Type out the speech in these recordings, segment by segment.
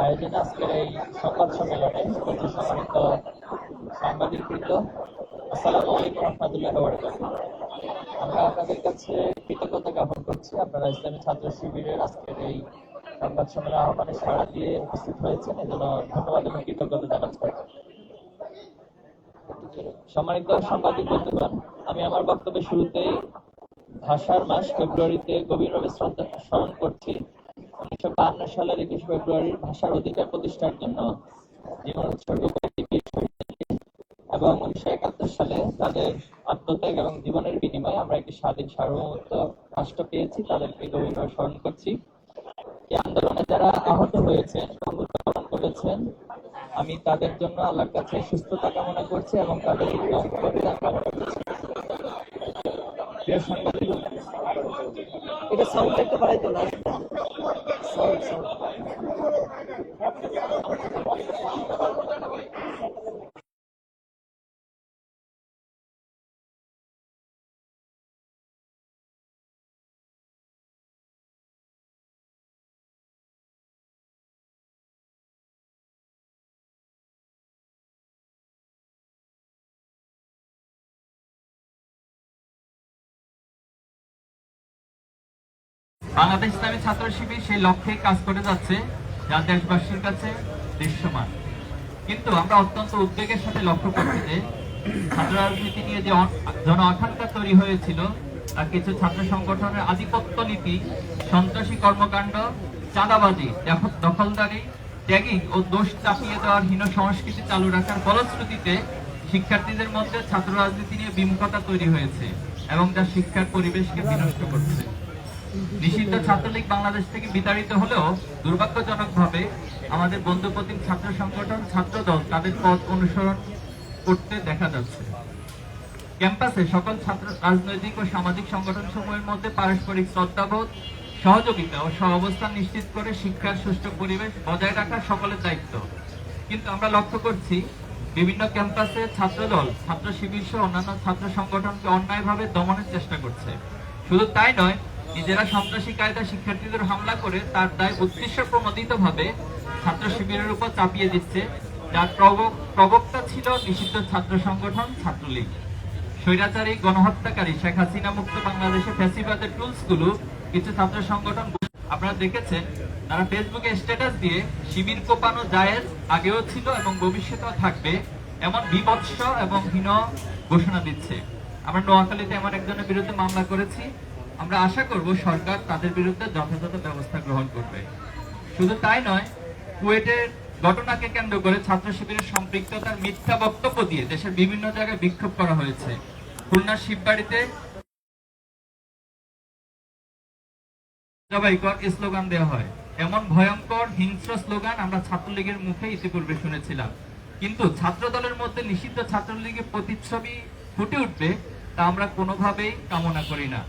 আয়োজনে আজকের এই সংবাদ সম্মেলনে উপস্থিত সম্মানিত সাংবাদিকবৃন্দ, আসসালামু আলাইকুম রহমতুল্লাহ বারাকাতুহু। আমরা আপনাদের কাছে কৃতজ্ঞতা জ্ঞাপন করছি, আপনারা ইসলামী ছাত্র শিবিরের আজকের এই সংবাদ সম্মেলন আহ্বানে সাড়া দিয়ে উপস্থিত হয়েছেন, এজন্য ধন্যবাদ এবং কৃতজ্ঞতা জানাচ্ছি। সম্মানিত সাংবাদিক বন্ধুগণ, আমি আমার বক্তব্যের শুরুতেই ভাষার মাস ফেব্রুয়ারিতে গভীরভাবে শ্রদ্ধা স্মরণ করছি। 1952 সালের 21 ফেব্রুয়ারির ভাষার অধিকার প্রতিষ্ঠার জন্য জীবন উৎসর্গ করে এবং 1971 সালে তাদের আত্মত্যাগ এবং জীবনের বিনিময়ে আমরা একটি স্বাধীন সার্বভৌমত্ব রাষ্ট্র পেয়েছি, তাদেরকে গভীরভাবে স্মরণ করছি। এই আন্দোলনে যারা আহত হয়েছেন, মৃত্যুবরণ করেছেন, আমি তাদের জন্য আল্লাহর কাছে সুস্থতা কামনা করছি এবং তাদের প্রতিদান কামনা করছি। প্রিয় সাংবাদিক, এটা সাউন্ড একটু বাড়াইতে না, সাউন্ড বাংলাদেশ ইসলামী ছাত্র শিবির সেই লক্ষ্যে কাজ করে যাচ্ছে, যা দেশবাসীর কাছে দৃশ্যমান। কিন্তু আমরা অত্যন্ত উদ্বেগের সাথে লক্ষ্য করছি যে ছাত্র রাজনীতি নিয়ে যে জন আকাঙ্ক্ষা তৈরি হয়েছিল, তা কিছু ছাত্র সংগঠনের আধিপত্য নীতি, সন্ত্রাসী কর্মকাণ্ড, চাঁদাবাজি, দখলদারি, ট্যাগিং ও দোষ চাপিয়ে দেওয়ার হীন সংস্কৃতি চালু রাখার ফলশ্রুতিতে শিক্ষার্থীদের মধ্যে ছাত্র রাজনীতি নিয়ে বিমুখতা তৈরি হয়েছে এবং যা শিক্ষার পরিবেশকে বিনষ্ট করছে। নিষিদ্ধ ছাত্রলীগ বাংলাদেশ থেকে বিতাড়িত হলেও দুর্ভাগ্যজনকভাবে আমাদের বন্ধুপ্রতিম ছাত্র সংগঠন ছাত্রদল তাদের পথ অনুসরণ করতে দেখা যাচ্ছে। ক্যাম্পাসে সকল ছাত্র রাজনৈতিক ও সামাজিক সংগঠন সমূহের মধ্যে পারস্পরিক শ্রদ্ধাবোধ, সহযোগিতা ও সহাবস্থান নিশ্চিত করে শিক্ষার সুষ্ঠু পরিবেশ বজায় রাখা সকলের দায়িত্ব। কিন্তু আমরা লক্ষ্য করছি বিভিন্ন ক্যাম্পাসে ছাত্রদল, ছাত্র শিবির সহ অন্যান্য ছাত্র সংগঠনকে অন্যায়ভাবে দমনের চেষ্টা করছে। শুধু তাই নয়, নিজেরা সন্ত্রাসী কায়দা শিক্ষার্থীদের হামলা করে তার দায় উদ্দেশ্য প্রণোদিতভাবে ছাত্র শিবিরের উপর চাপিয়ে দিচ্ছে, যার প্রবক্তা ছিল নিষিদ্ধ ছাত্র সংগঠন ছাত্রলীগ। স্বৈরাচারী গণহত্যাকারী শেখ হাসিনা মুক্ত বাংলাদেশে ফ্যাসিবাদের টুলসগুলো কিছু ছাত্র সংগঠন আপনারা দেখেছেন, তারা ফেসবুকে স্ট্যাটাস দিয়ে শিবির কোপানো জায়েজ আগেও ছিল এবং ভবিষ্যতেও থাকবে এমন বিভৎস এবং হীন ঘোষণা দিচ্ছে। আমরা নোয়াখালীতে এমন একজনের বিরুদ্ধে মামলা করেছি। আমরা আশা করব সরকার তাদের বিরুদ্ধে যথাযথ ব্যবস্থা গ্রহণ করবে। শুধু তাই নয়, কুয়েটের ঘটনাকে কেন্দ্র করে ছাত্র শিবিরের সম্পৃক্ততার মিথ্যা বক্তব্য দিয়ে দেশের বিভিন্ন জায়গায় বিক্ষোভ করা হয়েছে। খুলনার শিববাড়িতে জবাই কর স্লোগান দেওয়া হয়। এমন ভয়ঙ্কর হিংস্র স্লোগান আমরা ছাত্রলীগের মুখে ইতিপূর্বে শুনেছিলাম। কিন্তু ছাত্র দলের মধ্যে নিষিদ্ধ ছাত্রলীগের প্রতিচ্ছবি ফুটে উঠবে, তা আমরা কোনোভাবেই কামনা করি না।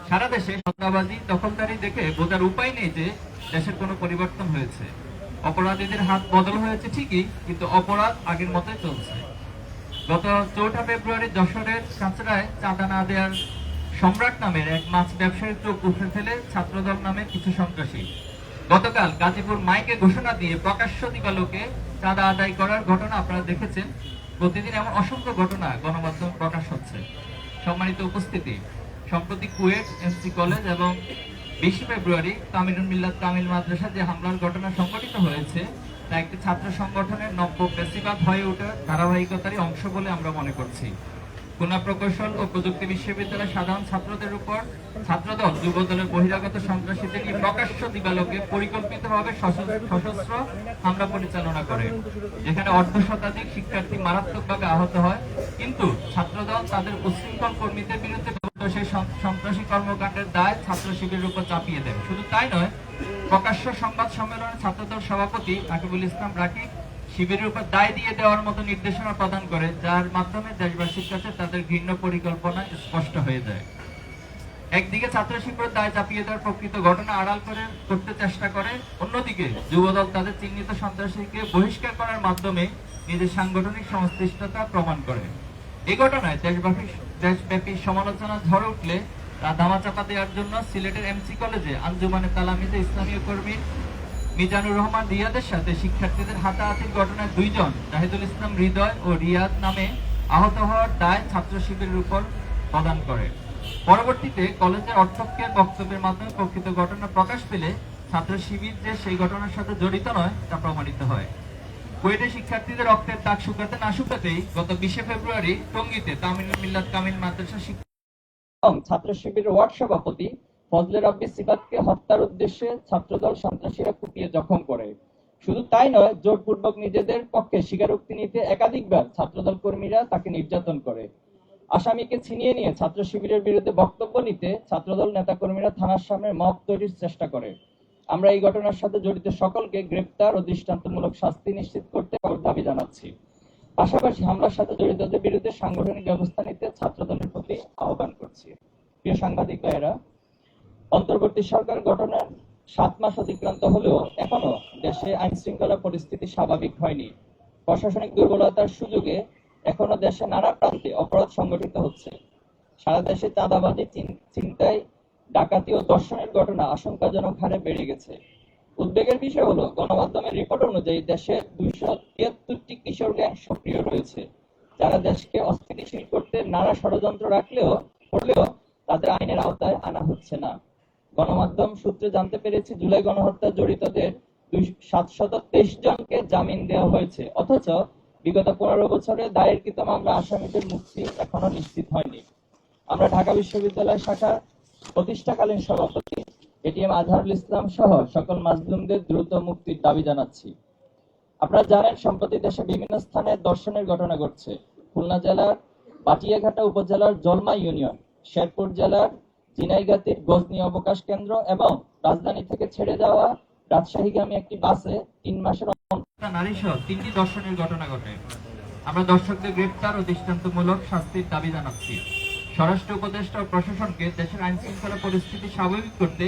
সারা দেশে সন্ত্রাসবাদী, দখলদারি দেখে বোঝার উপায় নেই যে দেশের কোনো পরিবর্তন হয়েছে। অপরাধীদের হাত বদল হয়েছে ঠিকই, কিন্তু অপরাধ আগের মতোই চলছে। গত 4 ফেব্রুয়ারি যশোরের কাঁচরায় চাঁদা না দেওয়ার সম্রাট নামের এক মাছ ব্যবসায়ীর চোখ উঠে ফেলে ছাত্রদল নামে কিছু সন্ত্রাসী। গতকাল গাজীপুর মাইকে ঘোষণা দিয়ে প্রকাশ্য দিবালোকে চাঁদা আদায় করার ঘটনা আপনারা দেখেছেন। প্রতিদিন এমন অসংখ্য ঘটনা গণমাধ্যমে প্রকাশ হচ্ছে। সম্মানিত উপস্থিতি, সম্প্রতি কুয়েট এমসি কলেজ এবং 20 ফেব্রুয়ারি কামিলুল মিল্লাত কামিল মাদ্রাসা যে হামলার ঘটনা সংঘটিত হয়েছে, তা একটি ছাত্র সংগঠনের নব্য ফ্যাসিবাদ হয়ে ওঠার ধারাবাহিকতারই অংশ বলে আমরা মনে করছি। খুলনা প্রকৌশল ও প্রযুক্তি বিশ্ববিদ্যালয়ের সাধারণ ছাত্রদের উপর ছাত্রদল যুবদলের বহিরাগত সন্ত্রাসীদের নিয়ে প্রকাশ্য দিবালোকে পরিকল্পিতভাবে সশস্ত্র হামলা পরিচালনা করে, যেখানে অর্ধশতাধিক শিক্ষার্থী মারাত্মকভাবে আহত হয়। কিন্তু ছাত্রদল তাদের উচ্ছৃঙ্খল কর্মীদের বিরুদ্ধে সেই সন্ত্রাসী কর্মকাণ্ডের দায় ছাত্র শিবিরের উপর চাপিয়ে দেয়। শুধু তাই নয়, প্রকাশ্য সংবাদ সম্মেলনে ছাত্রদল সভাপতি রাকিবুল ইসলাম রাকিব শিবিরের উপর দায় দিয়ে দেওয়ার মতো নির্দেশনা প্রদান করে, যার মাধ্যমে দেশবাসীর কাছে তাদের ঘৃণ্য পরিকল্পনা স্পষ্ট হয়ে যায়। একদিকে ছাত্র শিবিরের দায় চাপিয়ে দেওয়ার প্রকৃত ঘটনা আড়াল করতে চেষ্টা করে, অন্যদিকে যুবদল তাদের চিহ্নিত সন্ত্রাসীকে বহিষ্কার করার মাধ্যমে নিজের সাংগঠনিক সংশ্লিষ্টতা প্রমাণ করে। এই ঘটনায় দেশব্যাপী সমালোচনা ঝড় উঠলে তা ধামাচাপা দেওয়ার জন্য সিলেটের এমসি কলেজে আঞ্জুমানে তালামিতে ইসলামীয় কর্মীর মিজানুর রহমান রিয়াদের সাথে শিক্ষার্থীদের হাতাহাতির ঘটনায় 2 জন জাহিদুল ইসলাম হৃদয় ও রিয়াদ নামে আহত হওয়ার দায় ছাত্র শিবিরের উপর প্রদান করে। পরবর্তীতে কলেজের অধ্যক্ষের বক্তব্যের মাধ্যমে প্রকৃত ঘটনা প্রকাশ পেলে ছাত্র শিবির যে সেই ঘটনার সাথে জড়িত নয় তা প্রমাণিত হয়। কুয়েটে শিক্ষার্থীদের রক্তের দাগ শুকাতে না শুকাতেই গত 20 ফেব্রুয়ারি টঙ্গীতে তামিল মিল্লাত কামিল মাদ্রাসা এবং ছাত্র শিবিরের ওয়ার্ড সভাপতি ফজলে রাব্বি সিফাতকে হত্যার উদ্দেশ্যে ছাত্রদল সন্ত্রাসীরা কুপিয়ে জখম করে। শুধু তাই নয়, জোরপূর্বক নিজেদের পক্ষে স্বীকারোক্তি নিতে একাধিকবার ছাত্রদল কর্মীরা তাকে নির্যাতন করে। আসামিকে ছিনিয়ে নিয়ে ছাত্র শিবিরের বিরুদ্ধে বক্তব্য নিতে ছাত্রদল নেতাকর্মীরা থানার সামনে মব তৈরির চেষ্টা করে। আমরা এই ঘটনার সাথে জড়িত সকলকে গ্রেপ্তার ও দৃষ্টান্তমূলক শাস্তি নিশ্চিত করতে দাবি জানাচ্ছি। পাশাপাশি হামলার সাথে জড়িতদের বিরুদ্ধে সাংগঠনিক ব্যবস্থা নিতে ছাত্রদলের প্রতি আহ্বান করছি। প্রিয় সাংবাদিক ভাইয়েরা, অন্তর্বর্তী সরকার গঠনের 7 মাস অতিক্রান্ত হলেও এখনো দেশে আইন শৃঙ্খলা পরিস্থিতি স্বাভাবিক হয়নি। প্রশাসনিক দুর্বলতার সুযোগে এখনো দেশে নানা প্রান্তে অপরাধ সংগঠিত হচ্ছে। সারা দেশে চাঁদাবাজি, ছিনতাই, ডাকাতি ও ধর্ষণের ঘটনা আশঙ্কাজনক হারে বেড়ে গেছে। উদ্বেগের বিষয় হলো, গণমাধ্যমের রিপোর্ট অনুযায়ী দেশে 273টি কিশোর গ্যাং সক্রিয় রয়েছে, যারা দেশকে অস্থিতিশীল করতে নানা ষড়যন্ত্র করলেও তাদের আইনের আওতায় আনা হচ্ছে না। গণমাধ্যম সূত্রে জানতে পেরেছি, জুলাই গণহত্যায় জড়িতদের 723 জনকে জামিন দেওয়া হয়েছে, অথচ বিগত 15 বছরে দায়েরকৃত মামলা আসামিদের মুক্তি এখনো নিশ্চিত হয়নি। আমরা ঢাকা বিশ্ববিদ্যালয় শাখার প্রতিষ্ঠাকালীন সভাপতি এটিএম আজহারুল ইসলাম সহ সকল মাজলুমদের দ্রুত মুক্তির দাবি জানাচ্ছি। আপনারা জানেন, সম্প্রতি দেশে বিভিন্ন স্থানে ধর্ষণের ঘটনা ঘটছে। খুলনা জেলার বাটিয়াঘাটা উপজেলার জলমা ইউনিয়ন, শেরপুর জেলার ঝিনাইগাতীর গজনী অবকাশ কেন্দ্র এবং রাজধানী থেকে ছেড়ে যাওয়া রাজশাহীগামী একটি বাসে 3 মাসের নারী সহ 3টি ধর্ষণের ঘটনা ঘটে। আমরা দর্শকদের গ্রেপ্তার ও দৃষ্টান্তমূলক শাস্তির দাবি জানাচ্ছি। স্বরাষ্ট্র উপদেষ্টা ও প্রশাসনকে দেশের আইন শৃঙ্খলা পরিস্থিতি স্বাভাবিক করতে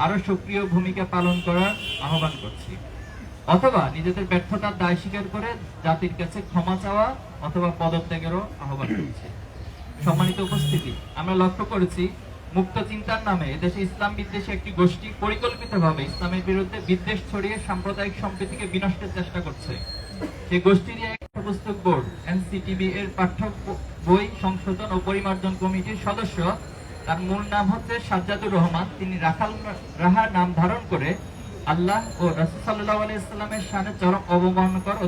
আরো সক্রিয় ভূমিকা পালন করার আহ্বান করছি, অথবা নিজেদের ব্যর্থতার দায় স্বীকার করে জাতির কাছে ক্ষমা চাওয়া অথবা পদত্যাগেরও আহ্বান করছি। সম্মানিত উপস্থিতি, আমরা লক্ষ্য করেছি মুক্ত চিন্তার নামে এদেশে ইসলাম বিদ্বেষী একটি গোষ্ঠী পরিকল্পিতভাবে ইসলামের বিরুদ্ধে বিদ্বেষ ছড়িয়ে সাম্প্রদায়িক সম্প্রীতিকে বিনষ্টের চেষ্টা করছে। সেই গোষ্ঠীরই এক পাঠ্যপুস্তক বোর্ড এনসিটিবি এর পাঠ্য বই সংশোধন ও পরিমার্জন কমিটির সদস্য, তার মূল নাম হচ্ছে সাজ্জাদুর রহমান। তিনি রাহার নাম ধারণ করে আল্লাহ ও রাসূল সাল্লাল্লাহু আলাইহি ওয়াসাল্লামের শানে চরম অবমাননাকর ও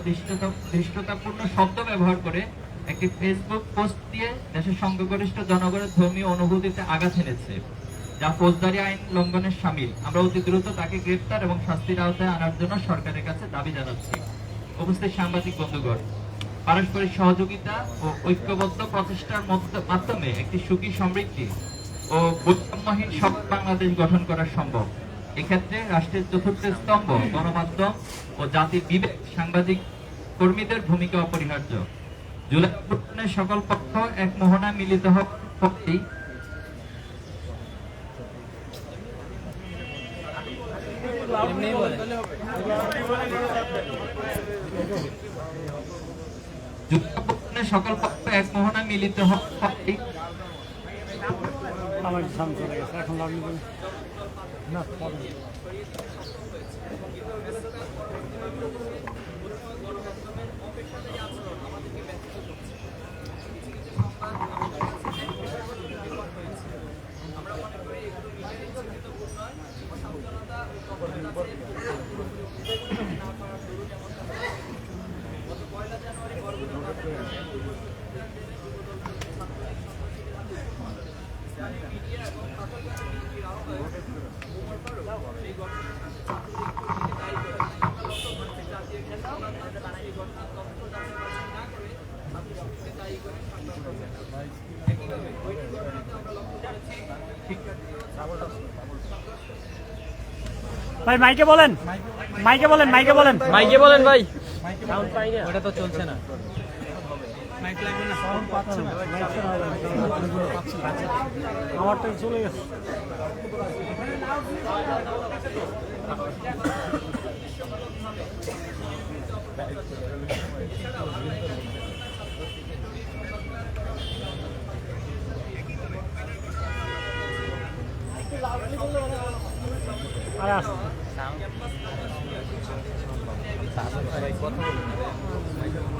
ধৃষ্টতাপূর্ণ শব্দ ব্যবহার করে একটি ফেসবুক পোস্ট দিয়ে দেশের সংখ্যাগরিষ্ঠ জনগণের ধর্মীয় অনুভূতিতে আঘাত এনেছে, যা ফৌজদারি আইন লঙ্ঘনের শামিল। আমরা অতি দ্রুত তাকে গ্রেফতার এবং শাস্তির আওতায় আনার জন্য সরকারের কাছে দাবি জানাচ্ছি। উপস্থিত সাংবাদিক বন্ধুগণ, পারস্পরিক সহযোগিতা ও ঐক্যবদ্ধ প্রচেষ্টার মাধ্যমে একটি সুখী, সমৃদ্ধি ও বৈষম্যহীন সব বাংলাদেশ গঠন করা সম্ভব। এক্ষেত্রে রাষ্ট্রের চতুর্থ স্তম্ভ গণমাধ্যম ও জাতির বিবেক, সাংবাদিক কর্মীদের ভূমিকা অপরিহার্য। জুলাই অভ্যুত্থানের সকল পক্ষ এক মোহনায় মিলিত হতেই সকল পক্ষ এক মোহনায় মিলিত হতেই আমার সামনে চলে গেছে, এখন লাগবে না। ভাই মাইকে বলেন, মাইকে বলেন, মাইকে বলেন, মাইকে বলেন ভাই। ওটা তো চলছে না। মাইক লাগবে না, সাউন্ড পাচ্ছে না। আমারটা চলে গেছে। আরে ভাই কথা বলুন